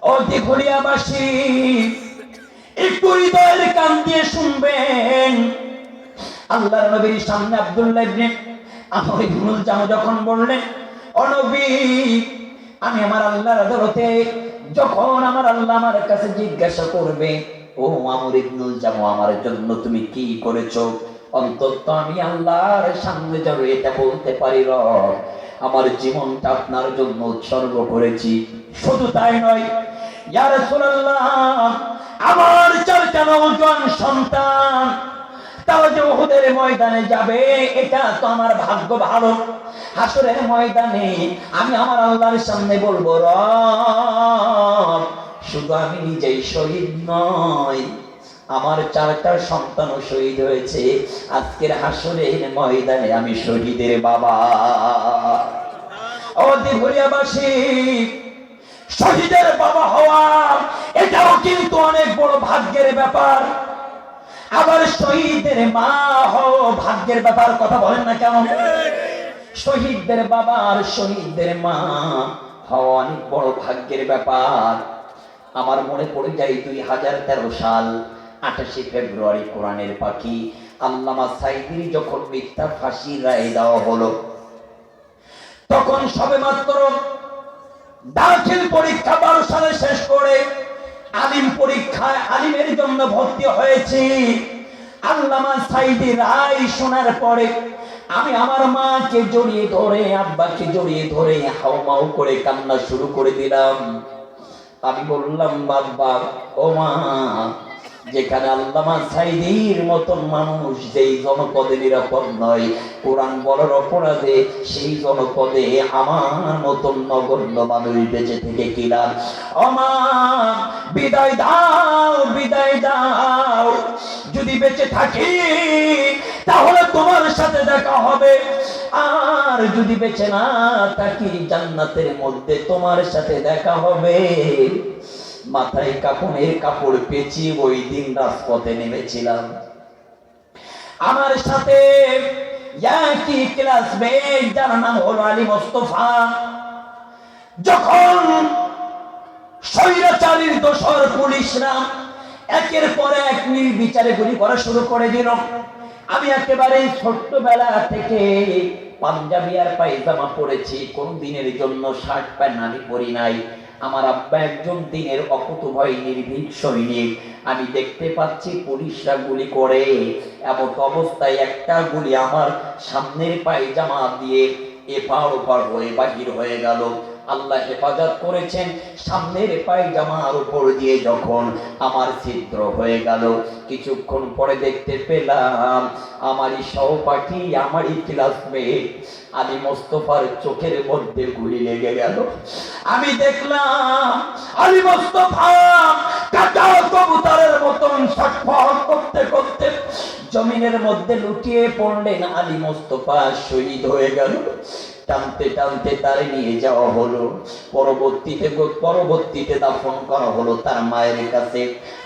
ও দিঘলিয়াবাসী, একটু হৃদয়ের কান দিয়ে শুনবেন। আল্লাহর নবীর সামনে আব্দুল্লাহ ইবনে আমর ইবনুল জামু যখন বললেন, ও নবী, আমি আমার আল্লাহর আদালতে যখন আমার আল্লাহ আমার কাছে জিজ্ঞাসা করবে, ও আমর ইবনুল জামু, আমার জন্য তুমি কি করেছো, অন্তত আমি আল্লাহর সামনে যাবে এটা বলতে পারি, রব আমার জীবনটা আপনার জন্য উৎসর্গ করেছি। শুধু তাই নয়, ইয়া রাসূলুল্লাহ, আমার চারটা নওজোয়ান সন্তান তারা যে উহুদের ময়দানে যাবে, এটা তো আমার ভাগ্য ভালো। হাসরের ময়দানে আমি আমার আল্লাহর সামনে বলবো, রব শুধু আমি নিজেই শহীদ নয়, আমার চারটা সন্তানও শহীদ হয়েছে। আজকের হাসরের ময়দানে আমি শহীদের বাবা। ও দিঘলিয়াবাসী, শহীদের বাবা হওয়া এটাও কিন্তু অনেক বড় ভাগ্যের ব্যাপার। আবার শহীদের মা হও ভাগ্যের ব্যাপার, কথা বলেন না কেন? শহীদদের বাবা আর শহীদদের মা হওয়া অনেক বড় ভাগ্যের ব্যাপার। আমার মনে পড়ে যায় 2013 সাল 28 ফেব্রুয়ারি, কোরআনের পাখি আল্লামা সাইদির যখন মিথ্যা ফাঁসির রায় দেওয়া হলো, তখন সবেমাত্র দাখিল পরীক্ষা 12 সালে শেষ করে আলিম পরীক্ষায় আলিমের জন্য ভর্তি হয়েছি। আল্লামা সাইদি রায় শোনার পরে আমি আমার মাকে জড়িয়ে ধরে, আব্বাকে জড়িয়ে ধরে হাউমাউ করে কান্না শুরু করে দিলাম। আমি বললাম, বাবা ও মা, যেখানে আল্লামা সাইদির মতন মানুষ যেই জনপদে নিরাপদ নয়, কোরআন বলার অপরাধে, সেই জনপদে আমার মতন নগণ্য মানুষ বেঁচে থেকে কি লাভ? ও মা, বিদায় দাও, বিদায় দাও। যদি বেঁচে থাকি তাহলে তোমার সাথে দেখা হবে, আর যদি বেঁচে না থাকি জান্নাতের মধ্যে তোমার সাথে দেখা হবে। মাথায় কাপড়ের কাপড় পেঁচিয়ে ওই দিন রাজপথে নেমেছিলাম। আমার সাথে একই ক্লাসমেট, যার নাম হলো আলী মোস্তফা, যখন স্বৈরাচারীর দোসর পুলিশরা একের পর এক নির্বিচারে গুলি করা শুরু করে দিল, আমি একেবারে ছোট্টবেলা থেকে পাঞ্জাবি আর পায়জামা পরেছি, কোন দিনের জন্য শার্ট প্যান্ট আমি পরি নাই। আমার আব্বা একজন দিনের অকুতোভয় নির্ভীক সৈনিক। আমি দেখতে পাচ্ছি পুলিশরা গুলি করে, এমন অবস্থায় একটা গুলি আমার সামনের পায়জামা দিয়ে এপার ওপার হয়ে বাহির হয়ে গেল। আল্লাহ হেফাজত করেছেন, সামনের পায়জামার উপর দিয়ে যখন আমার ছিদ্র হয়ে গেল, কিছুক্ষণ পরে দেখতে পেলাম আমারই সহপাঠী, আমারই ক্লাসমেট আলী মোস্তফার চোখের মধ্যে গুলি লেগে গেল। আমি দেখলাম আলী মোস্তফা কাটা কবুতরের মতন ছটফট করতে করতে জমিনের মধ্যে লুটিয়ে পড়লেন। আলী মোস্তফা শহীদ হয়ে গেল। টানতে টানতে তারে নিয়ে যাওয়া হলো, পরবর্তীতে দাফন করা হলো তার মায়ের কাছে।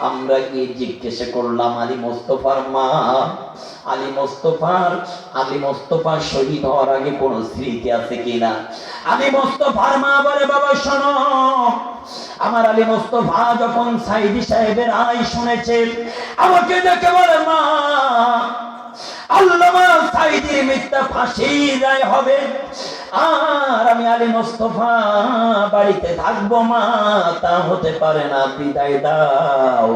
আমরা গিয়ে জিজ্ঞাসা করলাম, আলী মোস্তফার মা, আলী মোস্তফা শহীদ হওয়ার আগে কোন স্মৃতি আছে কিনা? আলী মোস্তফার মা বলে, বাবা শোনো, আমার আলী মোস্তফা যখন সাইদি সাহেবের রায় শুনেছে, আমাকে দেখে বলে, মা আল্লামা সাইদির মিথ্যা ফাঁসির রায় হবে, আর আমি আলী মোস্তফা বাড়িতে থাকবো, মা তা হতে পারে না, বিদায় দাও।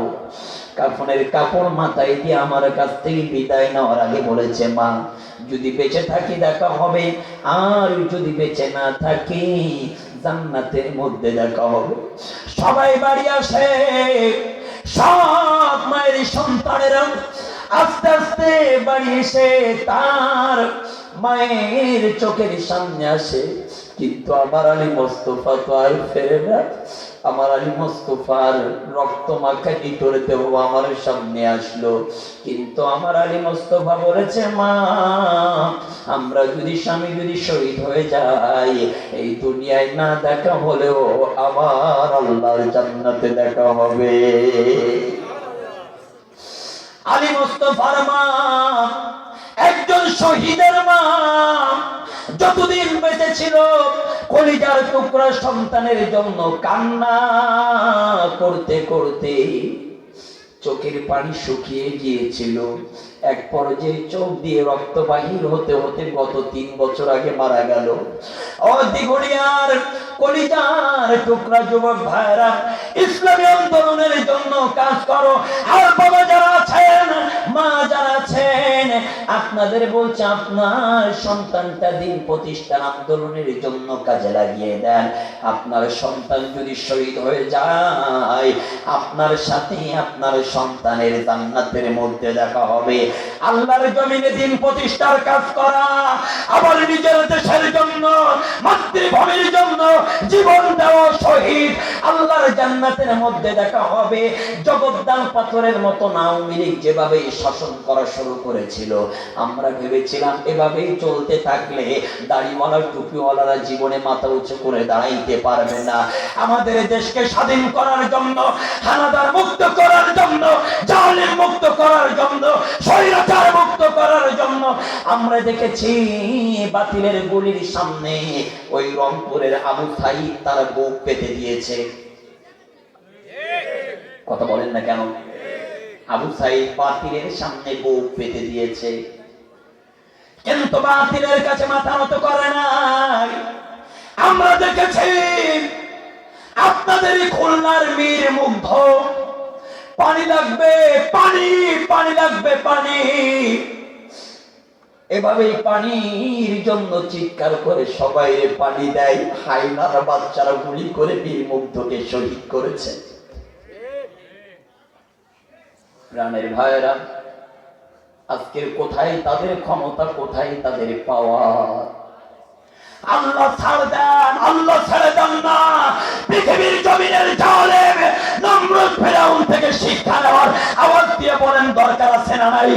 কাফনের কাপড় মাথায় দিয়ে আমার কাছ থেকে বিদায় নেওয়ার আগে বলেছে, মা যদি বেঁচে থাকি দেখা হবে, আর যদি বেঁচে না থাকি জান্নাতের মধ্যে দেখা হবে। সবাই বাড়ি আসে, সব মায়ের সন্তানেরা আস্তে আস্তে বাড়ি এসে তার মায়ের চোখের সামনে আসে, কিন্তু আমার আলী মোস্তফা তো আর ফেরে না। আমার আলী মোস্তফার রক্ত মাখা ইঁটুর দেহ আমার সামনে আসলো, কিন্তু আমার আলী মোস্তফা বলেছে, মা আমরা যদি স্বামী যদি শহীদ হয়ে যাই, এই দুনিয়ায় না দেখা হলেও আমার আল্লাহর জান্নাতে দেখা হবে। আলী মোস্তফার মা একজন শহীদের মা, যতদিন বেঁচে ছিল কলিজার টুকরা সন্তানের জন্য কান্না করতে করতে চোখের পানি শুকিয়ে গিয়েছিল। এক পর্যায়ে চোখ দিয়ে রক্ত বাহির হতে হতে গত 3 বছর আগে মারা গেল। ও দিগুড়িয়ার কলিজার টুকরা যুবক ভাইরা, ইসলামী আন্দোলনের জন্য কাজ করো। আর বাবা যারা আছেন, মা যারা আছেন, আপনাদের বলছে আপনার সন্তানটা দিন প্রতিষ্ঠান আন্দোলনের জন্য কাজে লাগিয়ে দেন। আপনার সন্তান যদি শহীদ হয়ে যায়, আপনার সাথে আপনার সন্তানের জান্নাতের মধ্যে দেখা হবে। আল্লাহর জমিনে দিন প্রতিষ্ঠার কাজ করা, আবার নিজের দেশের জন্য, মাতৃভূমির জন্য জীবন দেওয়া, শহীদ, আল্লাহর জান্নাতের মধ্যে দেখা হবে। জগদ্দাল পাথরের মতো আওয়ামী লীগ যেভাবে শাসন করা শুরু করেছিল, আমরা ভেবেছিলাম এভাবেই চলতে থাকলে দাড়িওয়ালা টুপিওয়ালারা জীবনে মাথা উঁচু করে দাঁড়াইতে পারবে না। আমাদের দেশকে স্বাধীন করার জন্য, হানাদার মুক্ত করার জন্য, জালিম মুক্ত করার জন্য, স্বৈরাচার মুক্ত করার জন্য আমরা দেখেছি বাতিলের গুলির সামনে ওই রংপুরের আবু সাঈদ তার বুক পেতে দিয়েছে। কথা বলেন না কেন? আবু সাঈদ বাতিলের সামনে বুক পেতে দিয়েছে, কিন্তু বাতিলের কাছে মাথা নত করে নাই। আমরা দেখেছি আপনাদের খুলনার মীর মুগ্ধ, পানি লাগবে পানি, পানি লাগবে পানি, এভাবেই পানির জন্য চিৎকার করে সবাই পানি দেয়। হায়নার বাচ্চারা গুলি করে বীর মুগ্ধকে শহীদ করেছে। প্রাণের ভাইয়েরা, আজকের কোথায় তাদের ক্ষমতা, কোথায় তাদের পাওয়ার? আল্লাহ ছাড় দেন, আল্লাহ ছেড়ে দেন না। পৃথিবীর জমিনের জালেম নমরুদ ফেরাউন থেকে শিক্ষা নেওয়ার আওয়াজ দিয়ে বলেন দরকার আছে না নাই?